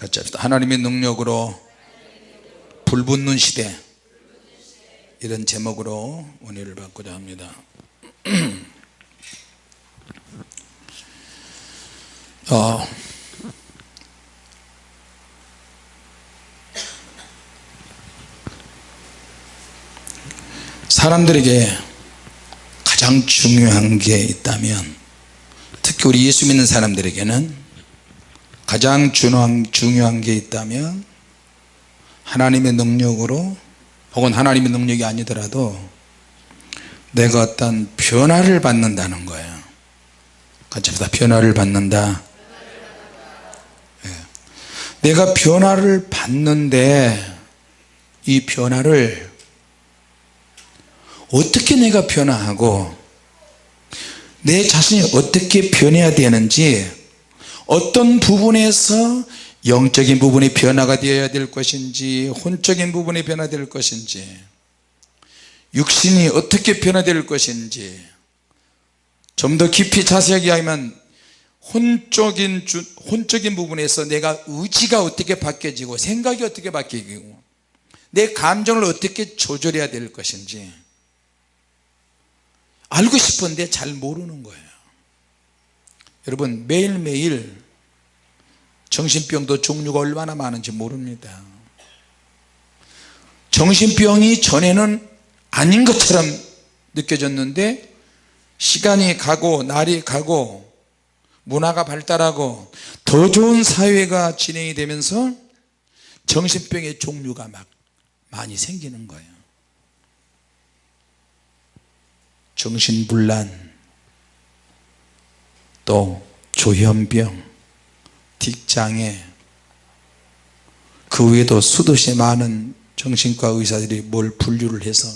같이 합시다. 하나님의 능력으로 불붙는 시대, 이런 제목으로 은혜를 받고자 합니다. 사람들에게 가장 중요한 게 있다면, 특히 우리 예수 믿는 사람들에게는 가장 중요한 게 있다면 하나님의 능력으로, 혹은 하나님의 능력이 아니더라도 내가 어떤 변화를 받는다는 거예요. 같이 합시다. 변화를 받는다. 내가 변화를 받는데, 이 변화를 어떻게 내가 변화하고 내 자신이 어떻게 변해야 되는지, 어떤 부분에서 영적인 부분이 변화가 되어야 될 것인지, 혼적인 부분이 변화될 것인지, 육신이 어떻게 변화될 것인지, 좀 더 깊이 자세하게 하면 혼적인 부분에서 내가 의지가 어떻게 바뀌어지고 생각이 어떻게 바뀌고 내 감정을 어떻게 조절해야 될 것인지 알고 싶은데 잘 모르는 거예요. 여러분, 매일매일 정신병도 종류가 얼마나 많은지 모릅니다. 정신병이 전에는 아닌 것처럼 느껴졌는데, 시간이 가고 날이 가고 문화가 발달하고 더 좋은 사회가 진행이 되면서 정신병의 종류가 막 많이 생기는 거예요. 정신분란, 또 조현병, 틱장애, 그 외에도 수도시 많은 정신과 의사들이 뭘 분류를 해서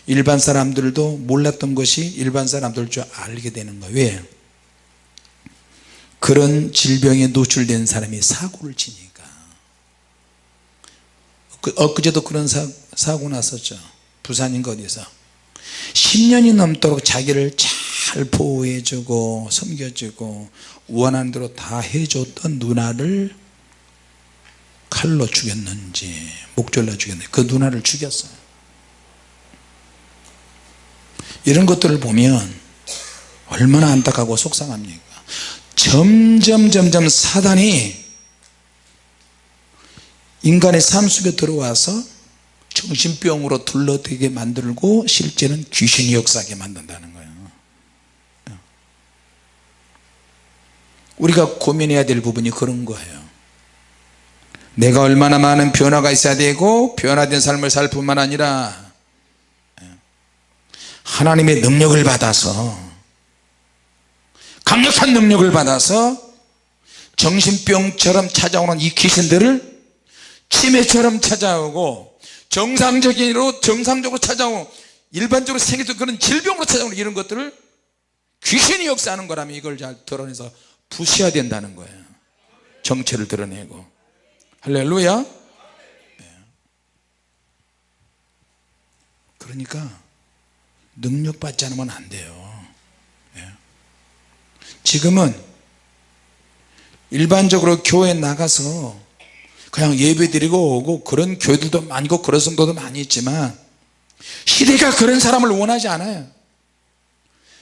일반 사람들도 몰랐던 것이 일반 사람들 줄 알게 되는 거예요. 왜? 그런 질병에 노출된 사람이 사고를 치니까. 엊그제도 그런 사고 났었죠. 부산인가 어디서 10년이 넘도록 자기를 잘 보호해주고 섬겨주고 원하는 대로 다 해줬던 누나를 칼로 죽였는지 목졸라 죽였는지 그 누나를 죽였어요. 이런 것들을 보면 얼마나 안타깝고 속상합니까? 점점 사단이 인간의 삶 속에 들어와서 정신병으로 둘러대게 만들고 실제는 귀신이 역사하게 만든다는 거예요. 우리가 고민해야 될 부분이 그런 거예요. 내가 얼마나 많은 변화가 있어야 되고, 변화된 삶을 살 뿐만 아니라 하나님의 능력을 받아서, 강력한 능력을 받아서 정신병처럼 찾아오는 이 귀신들을 치매처럼 찾아오고, 정상적으로 찾아오고 일반적으로 생기던 그런 질병으로 찾아오는 이런 것들을 귀신이 역사하는 거라면 이걸 잘 드러내서 부셔야 된다는 거예요. 정체를 드러내고. 할렐루야. 그러니까 능력 받지 않으면 안 돼요. 지금은 일반적으로 교회 나가서 그냥 예배 드리고 오고 그런 교회들도 많고 그런 성도도 많이 있지만, 시대가 그런 사람을 원하지 않아요.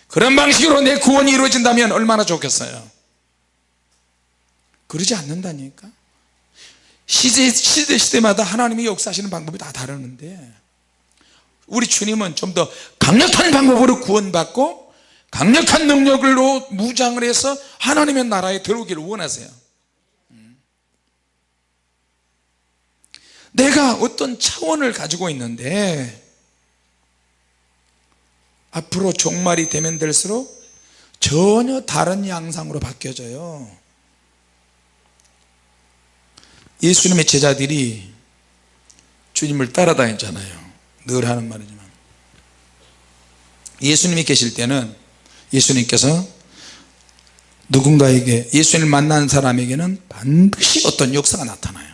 그런 방식으로 내 구원이 이루어진다면 얼마나 좋겠어요. 그러지 않는다니까. 시대마다 하나님이 역사하시는 방법이 다 다르는데, 우리 주님은 좀 더 강력한 방법으로 구원받고 강력한 능력으로 무장을 해서 하나님의 나라에 들어오기를 원하세요. 내가 어떤 차원을 가지고 있는데 앞으로 종말이 되면 될수록 전혀 다른 양상으로 바뀌어져요. 예수님의 제자들이 주님을 따라다녔잖아요. 늘 하는 말이지만, 예수님이 계실 때는 예수님께서 누군가에게, 예수님을 만난 사람에게는 반드시 어떤 역사가 나타나요.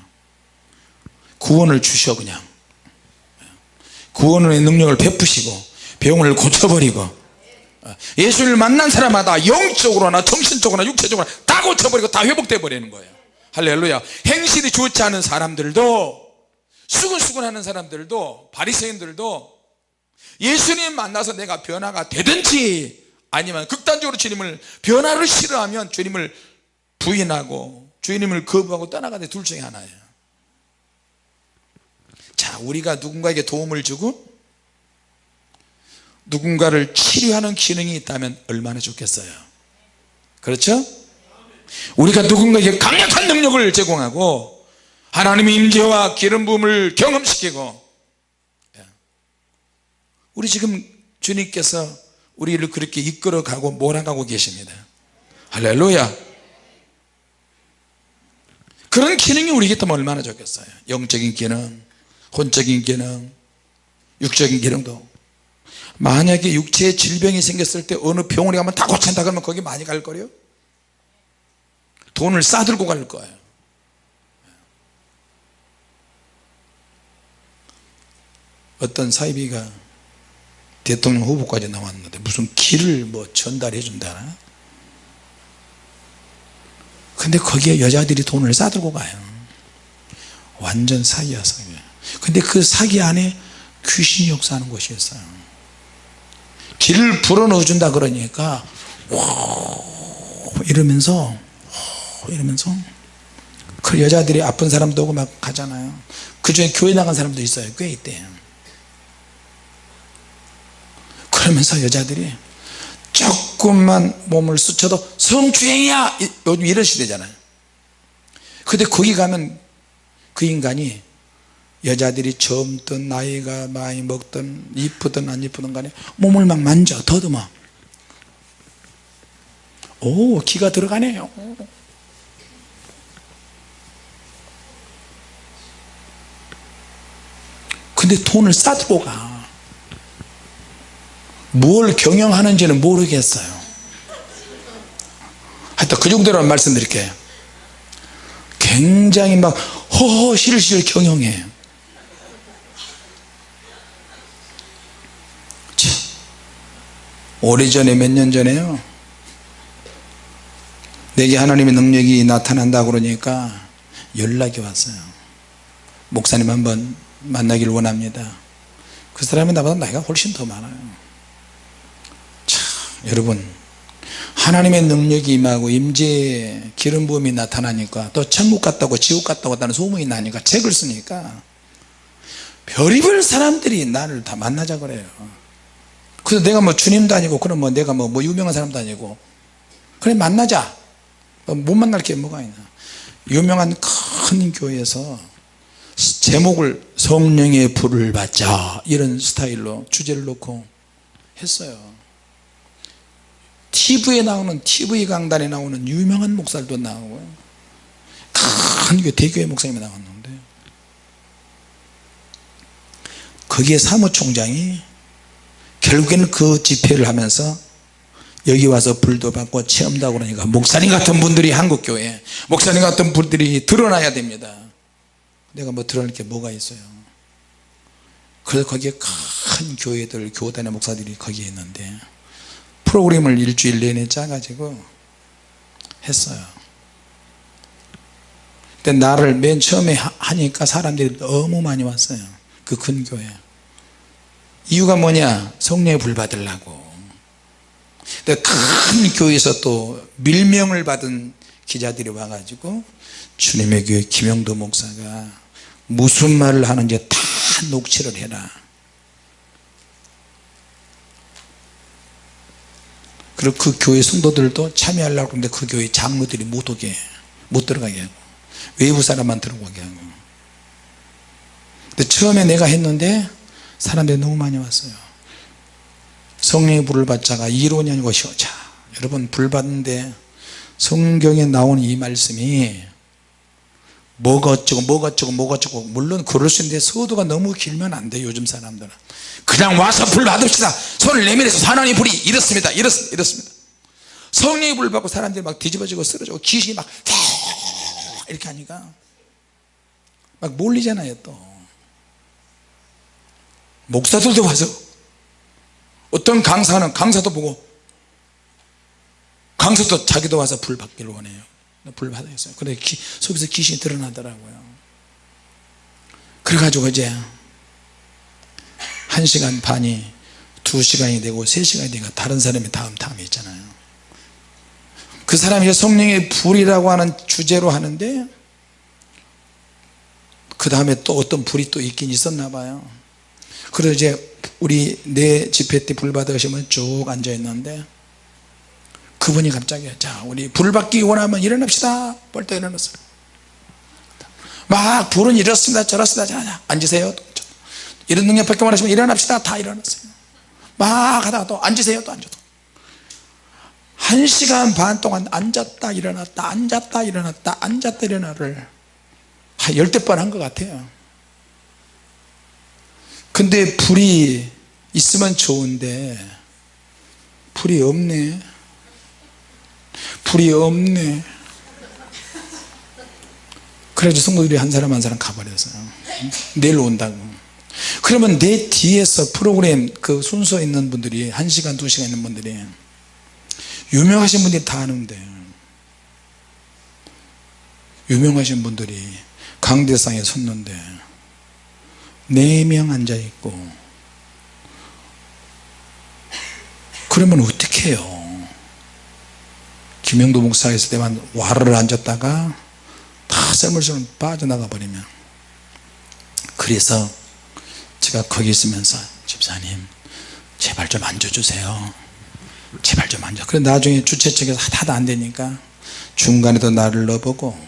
구원을 주셔. 그냥 구원의 능력을 베푸시고 병을 고쳐버리고, 예수를 만난 사람마다 영적으로나 정신적으로나 육체적으로나 다 고쳐버리고 다 회복돼 버리는 거예요. 할렐루야. 행실이 좋지 않은 사람들도, 수근수근하는 사람들도, 바리새인들도 예수님 만나서 내가 변화가 되든지 아니면 극단적으로 주님을 변화를 싫어하면 주님을 부인하고 주님을 거부하고 떠나가는 둘 중에 하나예요. 자, 우리가 누군가에게 도움을 주고 누군가를 치료하는 기능이 있다면 얼마나 좋겠어요. 그렇죠? 우리가 누군가에게 강력한 능력을 제공하고 하나님의 임재와 기름 부음을 경험시키고, 우리 지금 주님께서 우리를 그렇게 이끌어가고 몰아가고 계십니다. 할렐루야. 그런 기능이 우리에게 있다면 얼마나 좋겠어요. 영적인 기능, 혼적인 기능, 육적인 기능도. 만약에 육체에 질병이 생겼을 때 어느 병원에 가면 다 고친다 그러면 거기 많이 갈 거예요? 돈을 싸들고 갈 거예요. 어떤 사이비가 대통령 후보까지 나왔는데 무슨 길을 뭐 전달해 준다나? 근데 거기에 여자들이 돈을 싸들고 가요. 완전 사기야, 사기. 근데 그 사기 안에 귀신이 역사하는 곳이 있어요. 길을 불어넣어 준다 그러니까 이러면서 그 여자들이 아픈 사람도 오고 막 가잖아요. 그 중에 교회 나간 사람도 있어요. 꽤 있대요. 그러면서 여자들이 조금만 몸을 스쳐도 성추행이야, 요즘 이런 시대잖아요. 근데 거기 가면 그 인간이 여자들이 젊든 나이가 많이 먹든 이쁘든 안 이쁘든 간에 몸을 막 만져, 더듬어. 오, 기가 들어가네요. 근데 돈을 싸들고 가. 뭘 경영하는지는 모르겠어요. 하여튼 그 정도로만 말씀드릴게요. 굉장히 막 허허실실 경영해요. 오래전에, 몇 년 전에요, 내게 하나님의 능력이 나타난다 그러니까 연락이 왔어요. 목사님 한번 만나기를 원합니다. 그 사람은 나보다 나이가 훨씬 더 많아요. 참, 여러분, 하나님의 능력이 임하고 임재의 기름 부음이 나타나니까, 또 천국 갔다고 지옥 갔다고 하다는 소문이 나니까 책을 쓰니까 별의별 사람들이 나를 다 만나자 그래요. 그래서 내가 뭐 주님도 아니고, 그럼 뭐 내가 뭐 유명한 사람도 아니고, 그래 만나자. 못 만날 게 뭐가 있나. 유명한 큰 교회에서 제목을 성령의 불을 받자, 이런 스타일로 주제를 놓고 했어요. TV에 나오는, TV 강단에 나오는 유명한 목사들도 나오고, 큰 교회, 대교회 목사님이 나왔는데, 거기에 사무총장이 결국에는 그 집회를 하면서 여기 와서 불도 받고 체험도 하고 그러니까, 목사님 같은 분들이 한국교회, 목사님 같은 분들이 드러나야 됩니다. 내가 뭐 드러날 게 뭐가 있어요. 그래서 거기에 큰 교회들, 교단의 목사들이 거기에 있는데 프로그램을 일주일 내내 짜가지고 했어요. 근데 나를 맨 처음에 하니까 사람들이 너무 많이 왔어요. 그 큰 교회. 이유가 뭐냐? 성령의 불 받으려고. 근데 큰 교회에서 또 밀명을 받은 기자들이 와가지고 주님의 교회 김영도 목사가 무슨 말을 하는지 다 녹취를 해라. 그리고 그 교회 성도들도 참여하려고 하는데 그 교회 장로들이 못 들어가게 하고, 외부 사람만 들어가게 하고. 근데 처음에 내가 했는데 사람들이 너무 많이 왔어요. 성령의 불을 받자가 이론이 아니고 자, 여러분, 불 받는데 성경에 나오는 이 말씀이 뭐가 어쩌고, 물론 그럴 수 있는데 서두가 너무 길면 안 돼요. 요즘 사람들은 그냥 와서 불 받읍시다, 손을 내밀어서 하나님의 불이 이렇습니다. 성령의 불 받고 사람들이 막 뒤집어지고 쓰러지고 귀신이 막 이렇게 하니까 막 몰리잖아요. 또 목사들도 와서, 어떤 강사는 강사도 보고, 강사도 자기도 와서 불 받기를 원해요. 불 받아겠어요. 그래 속에서 귀신이 드러나더라고요. 그래가지고 이제 1시간 반이 2시간이 되고 3시간이 되니까 다른 사람이 다음에 있잖아요. 그 사람이 성령의 불이라고 하는 주제로 하는데 그 다음에 또 어떤 불이 또 있긴 있었나 봐요. 그래서 이제 우리 내 집회 때 불 받으시면 쭉 앉아 있는데 그분이 갑자기 자 우리 불 받기 원하면 일어납시다. 벌떡 일어났어요. 막 불은 이렇습니다 저렇습니다. 자 앉으세요. 이런 능력밖에 원하시면 일어납시다. 다 일어났어요. 막 하다가 또 앉으세요. 또 앉아도 1시간 반 동안 앉았다 일어났다 앉았다 일어났다 앉았다 일어나를 한 10번 한 것 같아요. 근데 불이 있으면 좋은데 불이 없네. 불이 없네. 그래서 성도들이 한 사람 한 사람 가버렸어요. 내일 온다고. 그러면 내 뒤에서 프로그램 그 순서 있는 분들이 1시간 2시간 있는 분들이 유명하신 분들이 다 하는데 유명하신 분들이 강대상에 섰는데 4명 앉아있고 그러면 어떻게 해요? 김영도 목사 있을 때만 와르르 앉았다가 다 썰물썰물 빠져나가 버리면. 그래서 제가 거기 있으면서 집사님 제발 좀 앉아주세요. 제발 좀 앉아. 그래 나중에 주최 측에서 하도 안 되니까 중간에도 나를 넣어보고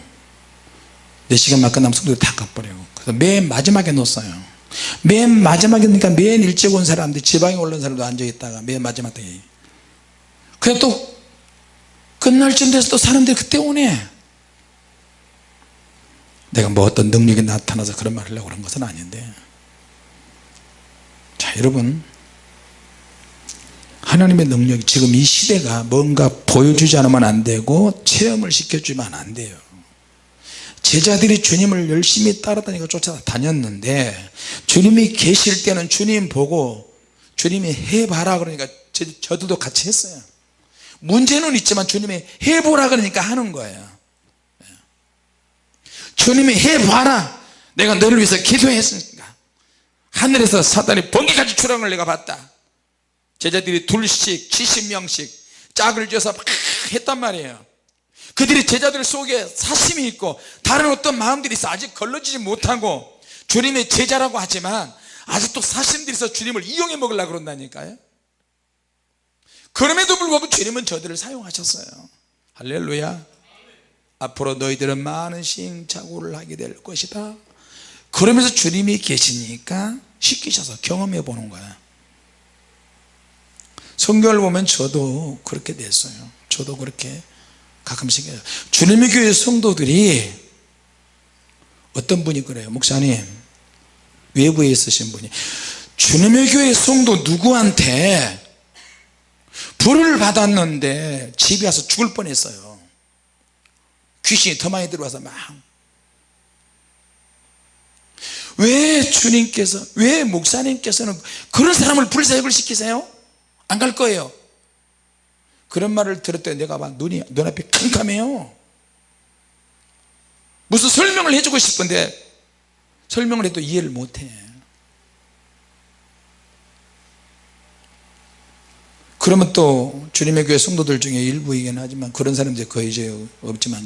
4시간만 끝나면 성도들 다 가버리고 그래서 맨 마지막에 놓았어요. 맨 마지막에 놓으니까 맨 일찍 온 사람들 지방에 올라온 사람도 앉아있다가 맨 마지막에 그래 또 끝날 쯤 돼서 또 사람들이 그때 오네. 내가 뭐 어떤 능력이 나타나서 그런 말을 하려고 그런 것은 아닌데 자 여러분 하나님의 능력이 지금 이 시대가 뭔가 보여주지 않으면 안 되고 체험을 시켜주면 안 돼요. 제자들이 주님을 열심히 따라다니고 쫓아다녔는데 주님이 계실 때는 주님 보고 주님이 해봐라 그러니까 저들도 같이 했어요. 문제는 있지만 주님이 해보라 그러니까 하는 거예요. 주님이 해봐라. 내가 너를 위해서 기도했으니까. 하늘에서 사단이 번개같이 출항을 내가 봤다. 제자들이 둘씩 70명씩 짝을 져서 막 했단 말이에요. 그들이 제자들 속에 사심이 있고 다른 어떤 마음들이 있어 아직 걸러지지 못하고 주님의 제자라고 하지만 아직도 사심들이 있어 주님을 이용해 먹으려고 그런다니까요. 그럼에도 불구하고 주님은 저들을 사용하셨어요. 할렐루야. 앞으로 너희들은 많은 시행착오를 하게 될 것이다. 그러면서 주님이 계시니까 시키셔서 경험해 보는 거야. 성경을 보면 저도 그렇게 됐어요. 저도 그렇게 가끔씩 해요. 주님의 교회 성도들이 어떤 분이 그래요. 목사님 외부에 있으신 분이 주님의 교회 성도 누구한테 불을 받았는데 집에 와서 죽을 뻔했어요. 귀신이 더 많이 들어와서 막. 왜 주님께서 왜 목사님께서는 그런 사람을 불사역을 시키세요? 안 갈 거예요. 그런 말을 들을 때 내가 막 눈앞이 캄캄해요. 무슨 설명을 해주고 싶은데 설명을 해도 이해를 못해. 그러면 또 주님의 교회 성도들 중에 일부이긴 하지만 그런 사람들이 거의 이제 없지만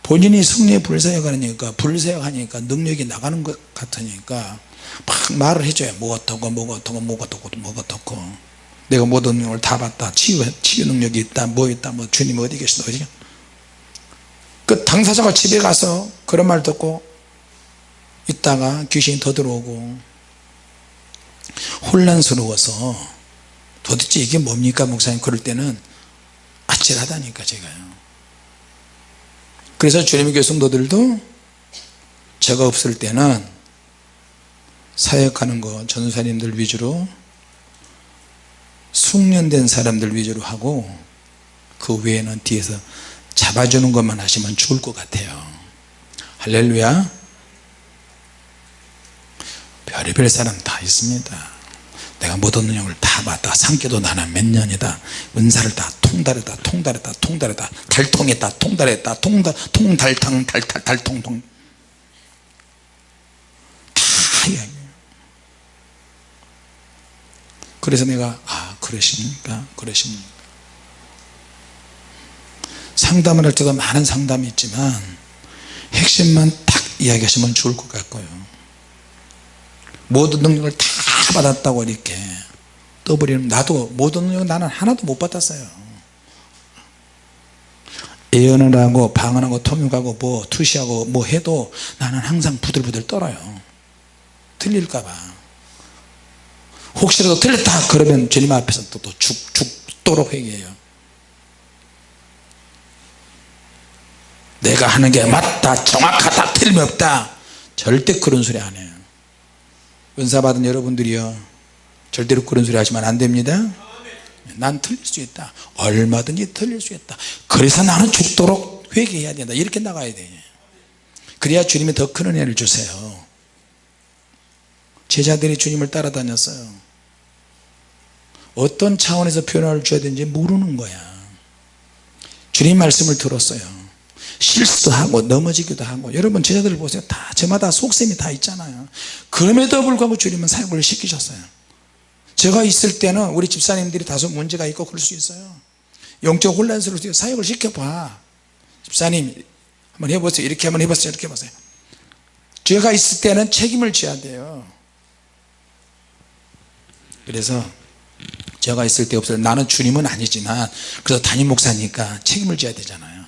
본인이 성령의 불사역하니까 불사역하니까 능력이 나가는 것 같으니까 막 말을 해줘요. 뭐가 어떻고 뭐가 어떻고 뭐가 어떻고 뭐가 어떻고 내가 모든 능력을 다 봤다. 치유 능력이 있다. 뭐 있다. 뭐 주님 어디 계시다. 어디? 그 당사자가 집에 가서 그런 말 듣고 있다가 귀신이 더 들어오고 혼란스러워서 도대체 이게 뭡니까 목사님? 그럴 때는 아찔하다니까 제가요. 그래서 주님의 교회 성도들도 제가 없을 때는 사역하는 거 전사님들 위주로 숙련된 사람들 위주로 하고 그 외에는 뒤에서 잡아주는 것만 하시면 좋을 것 같아요. 할렐루야. 별의별 사람 다 있습니다. 내가 못 얻는 영을 다 봤다. 상계도 나는 몇 년이다. 은사를 다 통달했다. 달통했다. 통달했다. 통달탕 달통통 다 이야기해요. 그래서 내가 그러십니까? 상담을 할 때도 많은 상담이 있지만 핵심만 딱 이야기하시면 좋을 것 같고요. 모든 능력을 다 받았다고 이렇게 떠버리는, 나도 모든 능력은 나는 하나도 못 받았어요. 예언을 하고 방언하고 통역하고 뭐 투시하고 뭐 해도 나는 항상 부들부들 떨어요. 틀릴까봐. 혹시라도 틀렸다 그러면 주님 앞에서 또 죽도록 회개해요. 내가 하는 게 맞다, 정확하다, 틀림없다, 절대 그런 소리 안 해요. 은사 받은 여러분들이요, 절대로 그런 소리 하시면 안 됩니다. 난 틀릴 수 있다, 얼마든지 틀릴 수 있다, 그래서 나는 죽도록 회개해야 된다, 이렇게 나가야 돼. 그래야 주님이 더 큰 은혜를 주세요. 제자들이 주님을 따라다녔어요. 어떤 차원에서 변화를 줘야 되는지 모르는 거야. 주님 말씀을 들었어요. 실수도 하고 넘어지기도 하고. 여러분 제자들을 보세요. 다 저마다 속셈이 다 있잖아요. 그럼에도 불구하고 주님은 사역을 시키셨어요. 제가 있을 때는 우리 집사님들이 다소 문제가 있고 그럴 수 있어요. 영적 혼란스러울 때 사역을 시켜봐. 집사님 한번 해보세요, 이렇게 한번 해보세요, 이렇게 해보세요. 제가 있을 때는 책임을 져야 돼요. 그래서 제가 있을 때 없어요. 나는 주님은 아니지만 그래서 담임 목사니까 책임을 져야 되잖아요.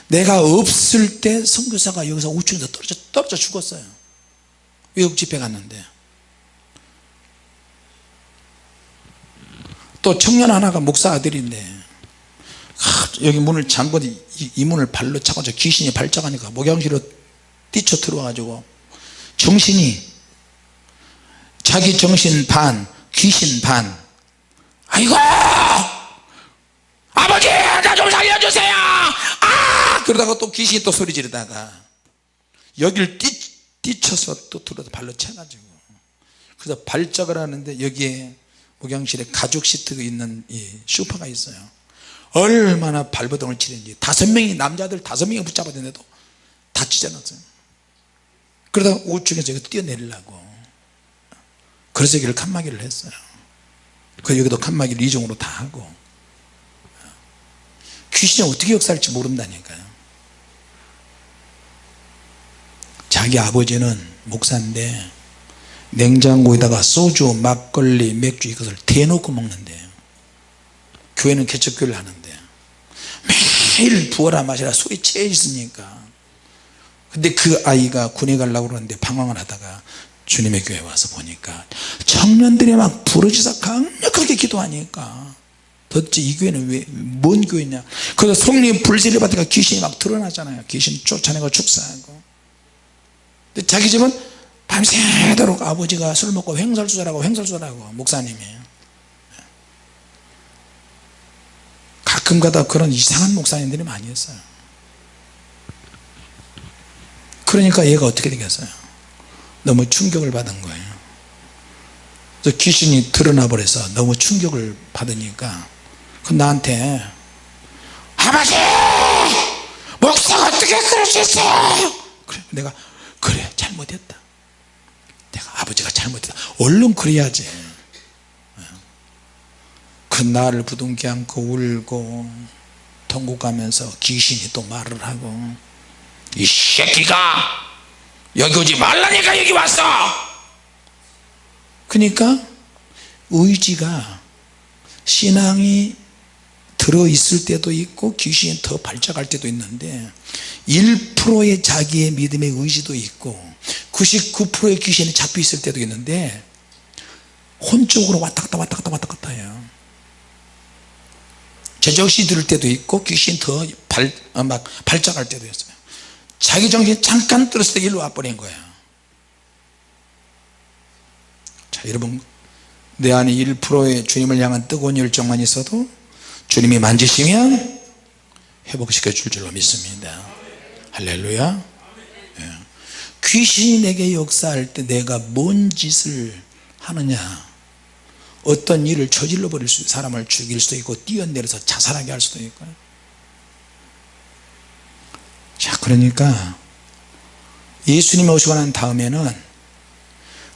내가 없을 때 선교사가 여기서 우측에서 떨어져 죽었어요. 외국 집회 갔는데. 또 청년 하나가 목사 아들인데 여기 문을 잠궈, 이 문을 발로 차고 귀신이 발작하니까 목욕실로 뛰쳐 들어와가지고 정신이, 자기 정신 반 귀신 반. 아이고 아버지 나 좀 살려주세요, 그러다가 또 귀신이 또 소리 지르다가 여기를 뛰쳐서 또 들어서 발로 차가지고, 그래서 발작을 하는데 여기에 목욕실에 가죽 시트가 있는 이 소파가 있어요. 얼마나 발버둥을 치는지. 5명이, 남자들 5명이 붙잡았는데도 다 찢어놨어요. 그러다가 우측에서 여기 뛰어내리려고, 그래서 여기를 칸막이를 했어요. 그 여기도 칸막이를 이중으로 다 하고. 귀신이 어떻게 역사할지 모른다니까요. 자기 아버지는 목사인데 냉장고에다가 소주, 막걸리, 맥주 이것을 대놓고 먹는데요. 교회는 개척교회를 하는데 매일 부어라 마시라 술이 취해 있으니까. 근데 그 아이가 군에 가려고 그러는데 방황을 하다가 주님의 교회에 와서 보니까 청년들이 막 부르짖어 강력하게 기도하니까 도대체 이 교회는 왜, 뭔 교회냐. 그래서 성령 불세를 받다가 귀신이 막 드러나잖아요. 귀신 쫓아내고 축사하고. 근데 자기 집은 밤새도록 아버지가 술 먹고 횡설수설하고 목사님이 가끔 가다 그런 이상한 목사님들이 많이 있어요. 그러니까 얘가 어떻게 되겠어요? 너무 충격을 받은 거예요. 그래서 귀신이 드러나 버려서 너무 충격을 받으니까 그 나한테 아버지 목사가 어떻게 그럴 수 있어요? 그래, 내가 그래 잘못했다, 내가 아버지가 잘못했다, 얼른 그래야지. 그 나를 부둥켜 안고 울고 통곡하면서 귀신이 또 말을 하고, 이 새끼가 여기 오지 말라니까 여기 왔어. 그러니까 의지가, 신앙이 들어있을 때도 있고 귀신이 더 발작할 때도 있는데 1%의 자기의 믿음의 의지도 있고 99%의 귀신이 잡혀있을 때도 있는데 혼쪽으로 왔다 갔다 해요. 제정신이 들을 때도 있고 귀신이 더 발작할 때도 있어요. 자기 정신이 잠깐 들었을 때 일로 와버린 거야. 자, 여러분 내 안에 1%의 주님을 향한 뜨거운 열정만 있어도 주님이 만지시면 회복시켜 줄 줄로 믿습니다. 할렐루야. 예. 귀신이 내게 역사할 때 내가 뭔 짓을 하느냐, 어떤 일을 저질러 버릴 수 있고 사람을 죽일 수도 있고 뛰어내려서 자살하게 할 수도 있고요. 자, 그러니까 예수님이 오시고 난 다음에는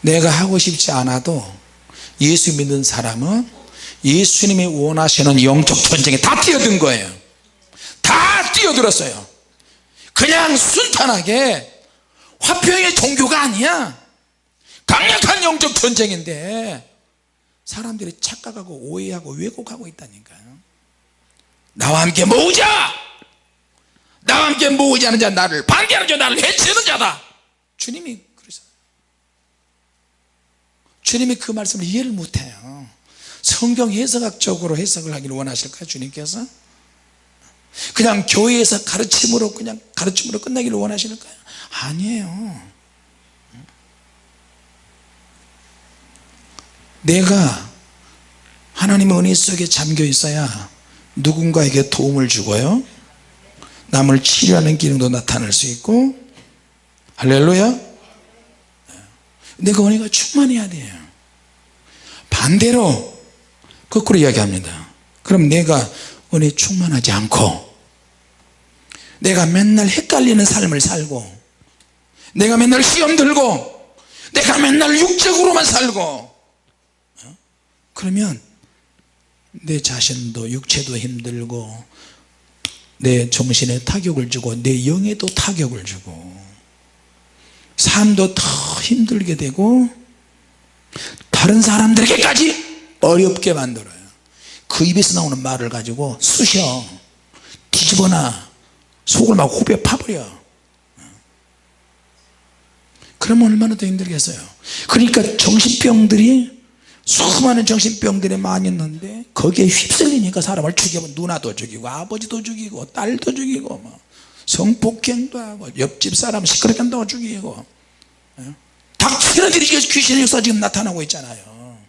내가 하고 싶지 않아도 예수 믿는 사람은 예수님이 원하시는 영적 전쟁에 다 뛰어든 거예요. 다 뛰어들었어요. 그냥 순탄하게 화평의 종교가 아니야. 강력한 영적 전쟁인데 사람들이 착각하고 오해하고 왜곡하고 있다니까요. 나와 함께 모으자, 나와 함께 모으지 않은 자 나를 반대하는 자 나를 해치는 자다. 주님이 그러셨어요. 주님이 그 말씀을 이해를 못해요. 성경 해석학적으로 해석을 하기를 원하실까요? 주님께서 그냥 교회에서 가르침으로 그냥 가르침으로 끝나기를 원하실까요? 아니에요. 내가 하나님의 은혜 속에 잠겨 있어야 누군가에게 도움을 주고요, 남을 치료하는 기능도 나타날 수 있고, 할렐루야. 내가 은혜가 충만해야 돼요. 반대로 거꾸로 이야기합니다. 그럼 내가 은혜 충만하지 않고 내가 맨날 헷갈리는 삶을 살고 내가 맨날 시험 들고 내가 맨날 육적으로만 살고, 그러면 내 자신도 육체도 힘들고 내 정신에 타격을 주고 내 영에도 타격을 주고 삶도 더 힘들게 되고 다른 사람들에게까지 어렵게 만들어요. 그 입에서 나오는 말을 가지고 쑤셔 뒤집어놔 속을 막 후벼 파버려. 그러면 얼마나 더 힘들겠어요. 그러니까 정신병들이 수많은 정신병들이 많이 있는데 거기에 휩쓸리니까 사람을 죽이면 누나도 죽이고 아버지도 죽이고 딸도 죽이고 뭐 성폭행도 하고 옆집 사람 시끄럽게 한다고 죽이고, 닥치는 일이 귀신의 역사 지금 나타나고 있잖아요.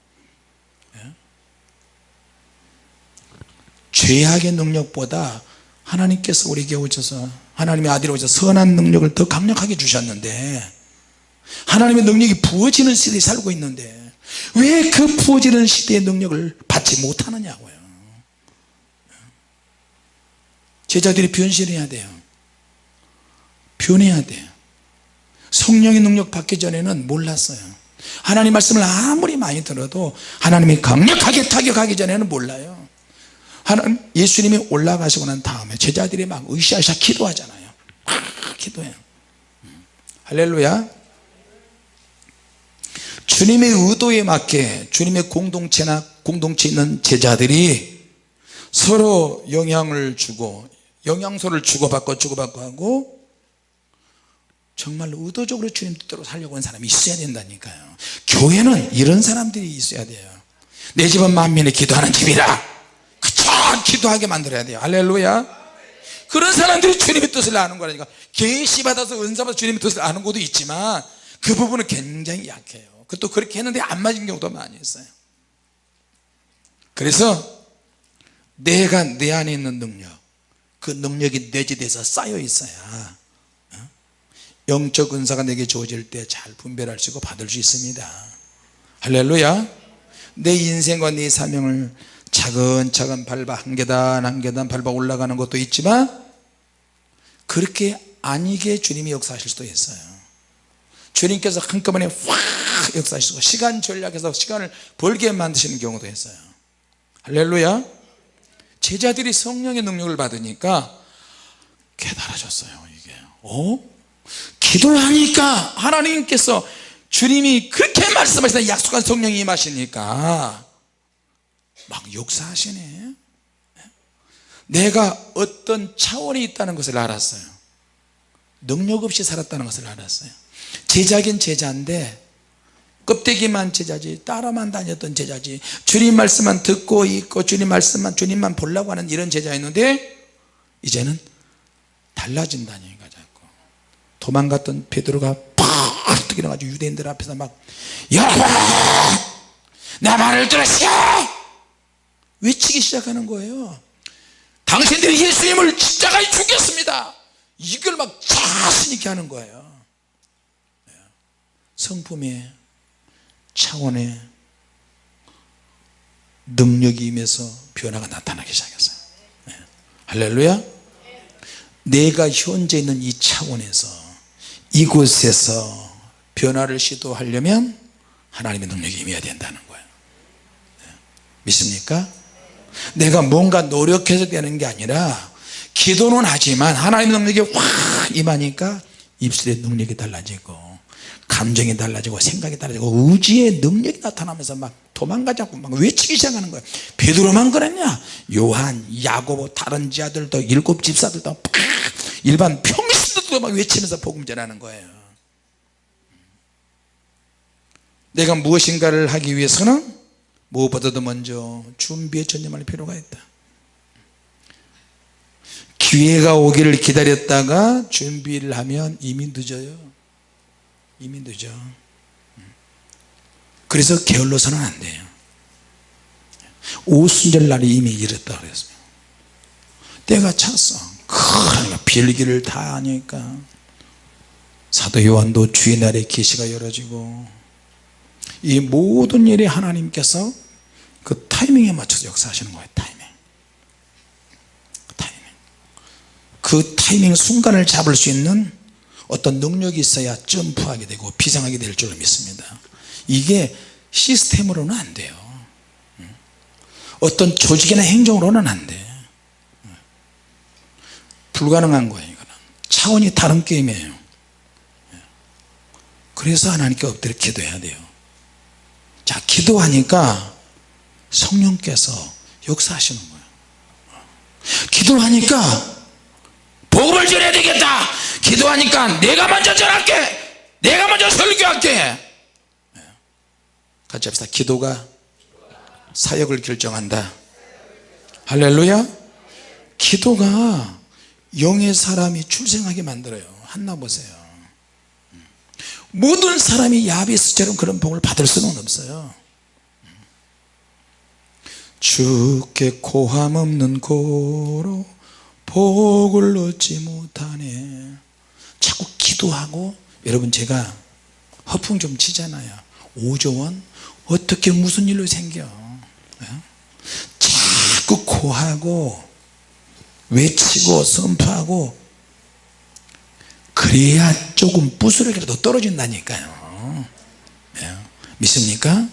죄악의 능력보다 하나님께서 우리에게 오셔서 하나님의 아들이 오셔서 선한 능력을 더 강력하게 주셨는데 하나님의 능력이 부어지는 시대에 살고 있는데 왜 그 부어지는 시대의 능력을 받지 못하느냐고요. 제자들이 변신해야 돼요. 변해야 돼요. 성령의 능력 받기 전에는 몰랐어요. 하나님 말씀을 아무리 많이 들어도 하나님이 강력하게 타격하기 전에는 몰라요. 하나님, 예수님이 올라가시고 난 다음에 제자들이 막 으쌰으쌰 기도하잖아요. 막 기도해요. 할렐루야. 주님의 의도에 맞게 주님의 공동체나 공동체에 있는 제자들이 서로 영향을 주고 영양소를 주고받고 하고 정말 의도적으로 주님 뜻대로 살려고 하는 사람이 있어야 된다니까요. 교회는 이런 사람들이 있어야 돼요. 내 집은 만민이 기도하는 집이라 그쵸 기도하게 만들어야 돼요. 할렐루야. 그런 사람들이 주님의 뜻을 아는 거라니까. 계시 받아서 은사 받아서 주님의 뜻을 아는 것도 있지만 그 부분은 굉장히 약해요. 또 그렇게 했는데 안 맞은 경우도 많이 있어요. 그래서 내가 내 안에 있는 능력, 그 능력이 내재돼서 쌓여 있어야 영적 은사가 내게 주어질 때 잘 분별할 수 있고 받을 수 있습니다. 할렐루야. 내 인생과 내 사명을 차근차근 밟아 한 계단 한 계단 밟아 올라가는 것도 있지만 그렇게 아니게 주님이 역사하실 수도 있어요. 주님께서 한꺼번에 확 역사하시고 시간 전략해서 시간을 벌게 만드시는 경우도 있어요. 할렐루야. 제자들이 성령의 능력을 받으니까 깨달아졌어요. 이게 기도하니까 하나님께서 주님이 그렇게 말씀하시다 약속한 성령이 임하시니까 막 역사하시네. 내가 어떤 차원에 있다는 것을 알았어요. 능력 없이 살았다는 것을 알았어요. 제자긴 제자인데 껍데기만 제자지 따라만 다녔던 제자지 주님 말씀만 듣고 있고 주님만 보려고 하는 이런 제자였는데 이제는 달라진다니까. 자꾸 도망갔던 베드로가 팍 일어나가지고 유대인들 앞에서 막 여러분 내 말을 들으시오 외치기 시작하는 거예요. 당신들이 예수님을 십자가에 죽였습니다. 이걸 막 자신 있게 하는 거예요. 성품의 차원의 능력이 임해서 변화가 나타나기 시작했어요. 네. 할렐루야. 내가 현재 있는 이 차원에서 이곳에서 변화를 시도하려면 하나님의 능력이 임해야 된다는 거예요. 네. 믿습니까? 내가 뭔가 노력해서 되는 게 아니라 기도는 하지만 하나님의 능력이 확 임하니까 입술의 능력이 달라지고 감정이 달라지고 생각이 달라지고 의지의 능력이 나타나면서 막 도망가지 않고 막 외치기 시작하는 거예요. 베드로만 그랬냐? 요한, 야고보, 다른 지하들도 일곱 집사들도 막 일반 평신도도 막 외치면서 복음 전하는 거예요. 내가 무엇인가를 하기 위해서는 무엇보다도 먼저 준비에 전념할 필요가 있다. 기회가 오기를 기다렸다가 준비를 하면 이미 늦어요. 이미 늦어. 그래서 게을러서는 안 돼요. 오순절 날이 이미 이랬다 그랬어요. 때가 찼어. 그러니까 빌기를 다 하니까 사도 요한도 주의 날에 계시가 열어지고 이 모든 일에 하나님께서 그 타이밍에 맞춰서 역사하시는 거예요. 그 타이밍 순간을 잡을 수 있는 어떤 능력이 있어야 점프하게 되고 비상하게 될 줄을 믿습니다. 이게 시스템으로는 안 돼요. 어떤 조직이나 행정으로는 안 돼. 불가능한 거예요. 이거는 차원이 다른 게임이에요. 그래서 하나님께 엎드려 기도해야 돼요. 자, 기도하니까 성령께서 역사하시는 거예요. 기도하니까 복음을 전해야 되겠다. 기도하니까 내가 먼저 전할게. 내가 먼저 설교할게. 같이 합시다. 기도가 사역을 결정한다. 할렐루야. 기도가 영의 사람이 출생하게 만들어요. 한나 보세요. 모든 사람이 야베스처럼 그런 복을 받을 수는 없어요. 주께 고함 없는 고로 복을 얻지 못하네. 자꾸 기도하고, 여러분 제가 허풍 좀 치잖아요. 5조 원 어떻게 무슨 일로 생겨? 자꾸 고하고 외치고 선포하고 그래야 조금 부스러기라도 떨어진다니까요. 믿습니까?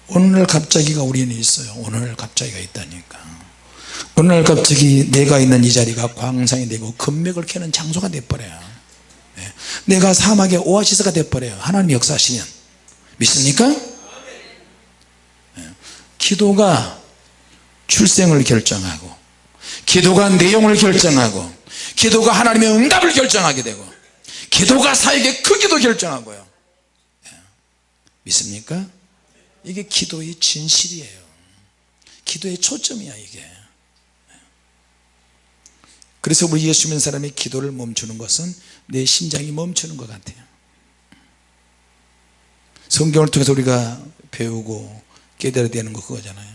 오늘 갑자기가 우리는 있어요. 오늘 갑자기가 있다니까. 오늘 갑자기 내가 있는 이 자리가 광산이 되고 금맥을 캐는 장소가 돼버려요. 내가 사막의 오아시스가 돼버려요. 하나님이 역사하시면. 믿습니까? 기도가 출생을 결정하고, 기도가 내용을 결정하고, 기도가 하나님의 응답을 결정하게 되고, 기도가 사역의 크기도 결정하고요. 믿습니까? 이게 기도의 진실이에요. 기도의 초점이야 이게. 그래서 우리 예수 믿는 사람이 기도를 멈추는 것은 내 심장이 멈추는 것 같아요. 성경을 통해서 우리가 배우고 깨달아야 되는 거 그거잖아요.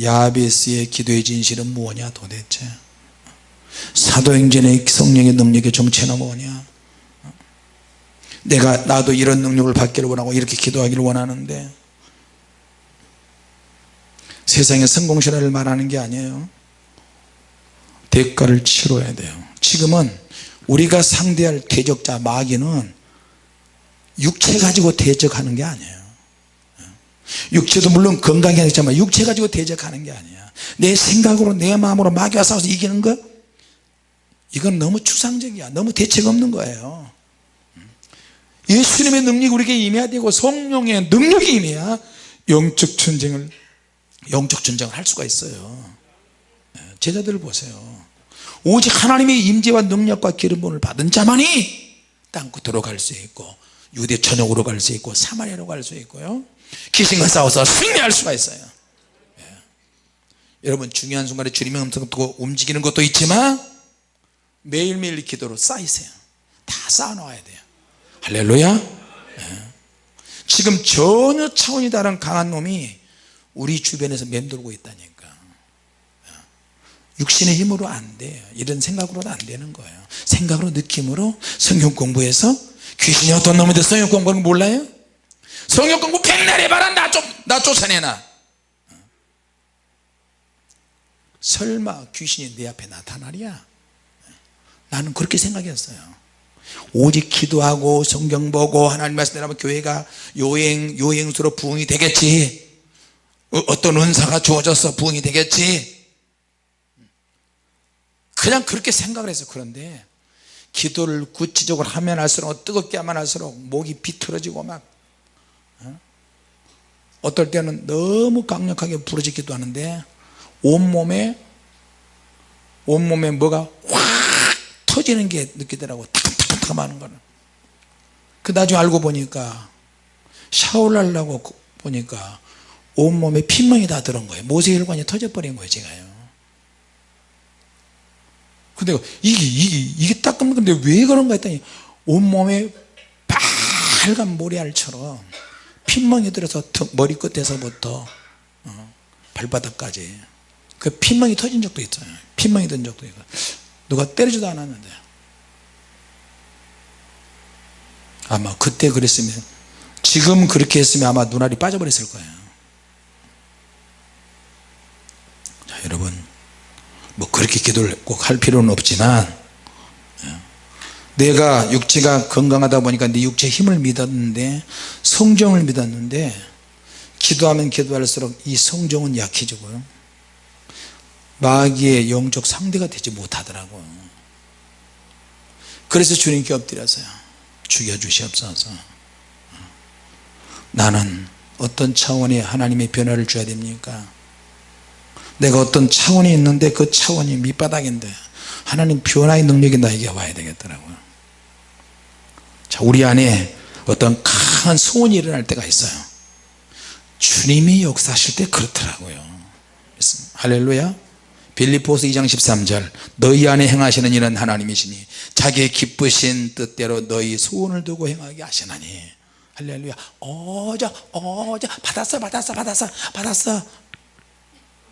야베스의 기도의 진실은 무엇이냐 도대체? 사도행전의 성령의 능력의 정체는 뭐냐? 나도 이런 능력을 받기를 원하고 이렇게 기도하기를 원하는데, 세상의 성공신화를 말하는 게 아니에요. 대가를 치러야 돼요. 지금은 우리가 상대할 대적자 마귀는 육체 가지고 대적하는 게 아니에요. 육체도 물론 건강히 하겠지만 육체 가지고 대적하는 게 아니야. 내 생각으로 내 마음으로 마귀와 싸워서 이기는 거, 이건 너무 추상적이야. 너무 대책 없는 거예요. 예수님의 능력이 우리에게 임해야 되고 성령의 능력이 임해야 영적 전쟁을 할 수가 있어요. 제자들을 보세요. 오직 하나님의 임재와 능력과 기름 부음을 받은 자만이 땅끝으로 갈 수 있고, 유대 전역으로 갈 수 있고, 사마리아로 갈 수 있고요, 귀신과 싸워서 승리할 수가 있어요. 여러분 중요한 순간에 주님의 음성을 듣고 움직이는 것도 있지만 매일매일 기도로 쌓이세요. 다 쌓아놓아야 돼요. 할렐루야. 지금 전혀 차원이 다른 강한 놈이 우리 주변에서 맴돌고 있다니까. 육신의 힘으로 안 돼요. 이런 생각으로는 안 되는 거예요. 생각으로, 느낌으로 성경 공부해서, 귀신이 어떤 놈인데 성경 공부하는 거 몰라요? 성역 공부 백날 해봐라 나 쫓아내나. 설마 귀신이 내 앞에 나타나랴. 나는 그렇게 생각했어요. 오직 기도하고 성경 보고 하나님 말씀대로 교회가 요행수로 부흥이 되겠지, 어떤 은사가 주어져서 부흥이 되겠지, 그냥 그렇게 생각을 했어요. 그런데 기도를 구체적으로 하면 할수록, 뜨겁게 하면 할수록 목이 비틀어지고 막, 어떨 때는 너무 강력하게 부르짖기도 하는데 온몸에 뭐가 확 터지는 게 느끼더라고. 탁탁탁 하는 거는. 그 나중에 알고 보니까, 샤워를 하려고 보니까 온몸에 핏멍이 다 들은 거예요. 모세혈관이 터져버린 거예요 제가요. 근데 이게 닦으면, 근데 왜 그런가 했더니 온몸에 빨간 모래알처럼 핏멍이 들어서 머리끝에서부터 발바닥까지 그 핏멍이 터진 적도 있어요. 핏멍이 든 적도 있고. 누가 때리지도 않았는데, 아마 그때 그랬으면, 지금 그렇게 했으면 아마 눈알이 빠져버렸을 거예요. 자, 여러분, 뭐 그렇게 기도를 꼭 할 필요는 없지만, 내가 육체가 건강하다 보니까 내 육체의 힘을 믿었는데, 성정을 믿었는데, 기도하면 기도할수록 이 성정은 약해지고요, 마귀의 영적 상대가 되지 못하더라고요. 그래서 주님께 엎드려서요, 죽여주시옵소서. 나는 어떤 차원의 하나님의 변화를 줘야 됩니까? 내가 어떤 차원이 있는데 그 차원이 밑바닥인데 하나님 변화의 능력이 나에게 와야 되겠더라고요. 자, 우리 안에 어떤 강한 소원이 일어날 때가 있어요. 주님이 역사하실 때 그렇더라고요. 할렐루야. 빌립보서 2장 13절, 너희 안에 행하시는 이는 하나님이시니 자기의 기쁘신 뜻대로 너희 소원을 두고 행하게 하시나니. 할렐루야. 어저 받았어.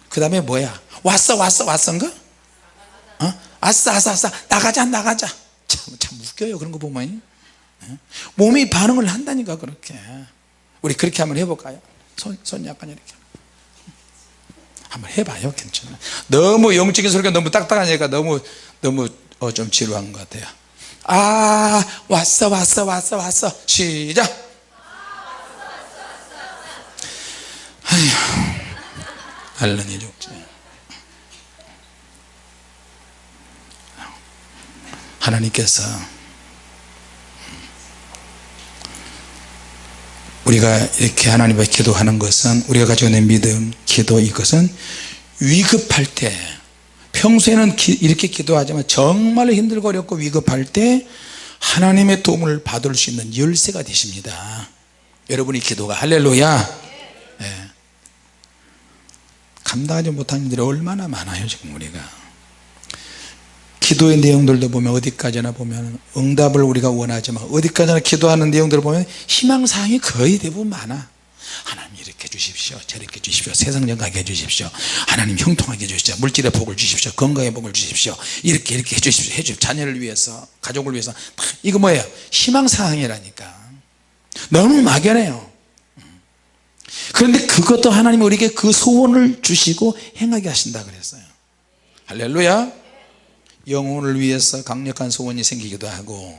그 다음에 뭐야? 왔어인가? 아싸 나가자. 참 웃겨요 그런 거 보면. 몸이 반응을 한다니까. 그렇게 우리 그렇게 한번 해볼까요? 손 약간 이렇게 한번 해봐요. 괜찮아요. 너무 영적인 소리가 너무 딱딱하니까 너무 좀 지루한 것 같아요. 왔어. 시작. 알러니 죽지. 하나님께서 우리가 이렇게 하나님 앞에 기도하는 것은, 우리가 가지고 있는 믿음, 기도, 이것은 위급할 때, 평소에는 이렇게 기도하지만 정말로 힘들고 어렵고 위급할 때 하나님의 도움을 받을 수 있는 열쇠가 되십니다. 여러분이 기도가. 할렐루야. 네. 감당하지 못하는 일들이 얼마나 많아요 지금. 우리가 기도의 내용들도 보면 어디까지나 보면 응답을 우리가 원하지만, 어디까지나 기도하는 내용들을 보면 희망사항이 거의 대부분 많아. 하나님 이렇게 해주십시오, 저렇게 해주십시오, 세상 정하게 해주십시오, 하나님 형통하게 해주십시오, 물질의 복을 주십시오, 건강의 복을 주십시오, 이렇게 해주십시오, 자녀를 위해서, 가족을 위해서. 이거 뭐예요? 희망사항이라니까. 너무 막연해요. 그런데 그것도 하나님이 우리에게 그 소원을 주시고 행하게 하신다 그랬어요. 할렐루야. 영혼을 위해서 강력한 소원이 생기기도 하고,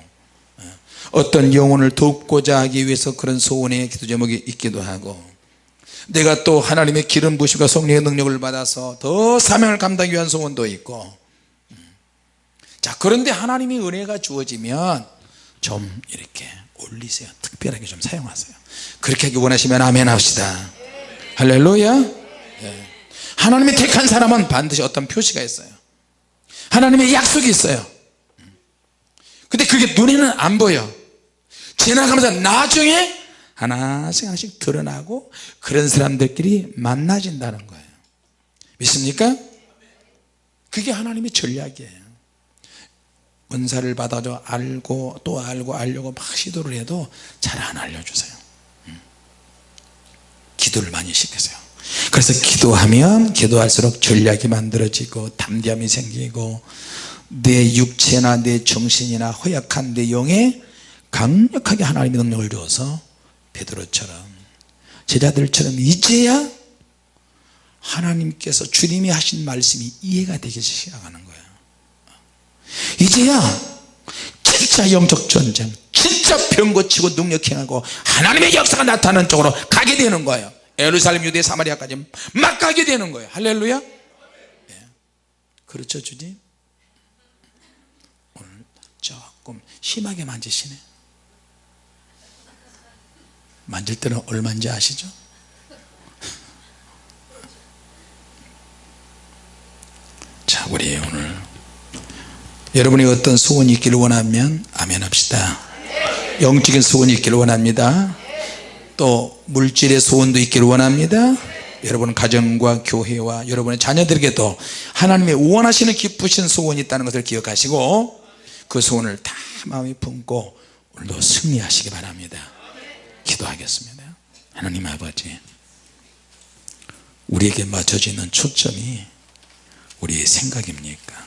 어떤 영혼을 돕고자 하기 위해서 그런 소원의 기도 제목이 있기도 하고, 내가 또 하나님의 기름 부심과 성령의 능력을 받아서 더 사명을 감당하기 위한 소원도 있고. 자, 그런데 하나님의 은혜가 주어지면 좀 이렇게 올리세요. 특별하게 좀 사용하세요. 그렇게 하기 원하시면 아멘 합시다. 할렐루야. 네. 하나님이 택한 사람은 반드시 어떤 표시가 있어요. 하나님의 약속이 있어요. 근데 그게 눈에는 안 보여. 지나가면서 나중에 하나씩 드러나고, 그런 사람들끼리 만나진다는 거예요. 믿습니까? 그게 하나님의 전략이에요. 은사를 받아서 알고 또 알려고 막 시도를 해도 잘 안 알려주세요. 기도를 많이 시키세요. 그래서 기도하면 기도할수록 전략이 만들어지고 담대함이 생기고, 내 육체나 내 정신이나 허약한 내 영에 강력하게 하나님의 능력을 주어서 베드로처럼 제자들처럼 이제야 하나님께서 주님이 하신 말씀이 이해가 되기 시작하는 거야. 이제야 진짜 영적 전쟁, 진짜 병 고치고 능력 행하고 하나님의 역사가 나타나는 쪽으로 가게 되는 거예요. 예루살렘, 유대, 사마리아까지 막 가게 되는 거예요. 할렐루야. 네. 그렇죠 주님? 오늘 조금 심하게 만지시네. 만질 때는 얼마인지 아시죠? 자, 우리 오늘 여러분이 어떤 소원이 있기를 원하면 아멘 합시다. 영적인 소원이 있기를 원합니다. 또 물질의 소원도 있기를 원합니다. 여러분 가정과 교회와 여러분의 자녀들에게도 하나님의 원하시는 기쁘신 소원이 있다는 것을 기억하시고 그 소원을 다 마음에 품고 오늘도 승리하시기 바랍니다. 기도하겠습니다. 하나님 아버지, 우리에게 맞춰져 있는 초점이 우리의 생각입니까?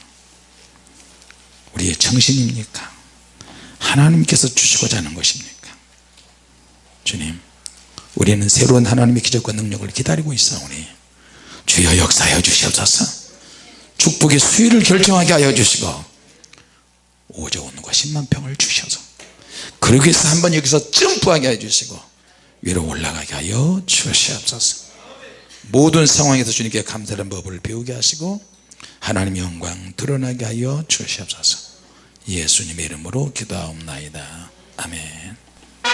우리의 정신입니까? 하나님께서 주시고자 하는 것입니까? 주님, 우리는 새로운 하나님의 기적과 능력을 기다리고 있사오니 주여 역사하여 주시옵소서. 축복의 수위를 결정하게 하여 주시고 5조 원과 10만 평을 주셔서 그러기 위해서 한번 여기서 점프하게 해주시고 위로 올라가게 하여 주시옵소서. 모든 상황에서 주님께 감사하는 법을 배우게 하시고 하나님의 영광 드러나게 하여 주시옵소서. 예수님의 이름으로 기도하옵나이다. 아멘.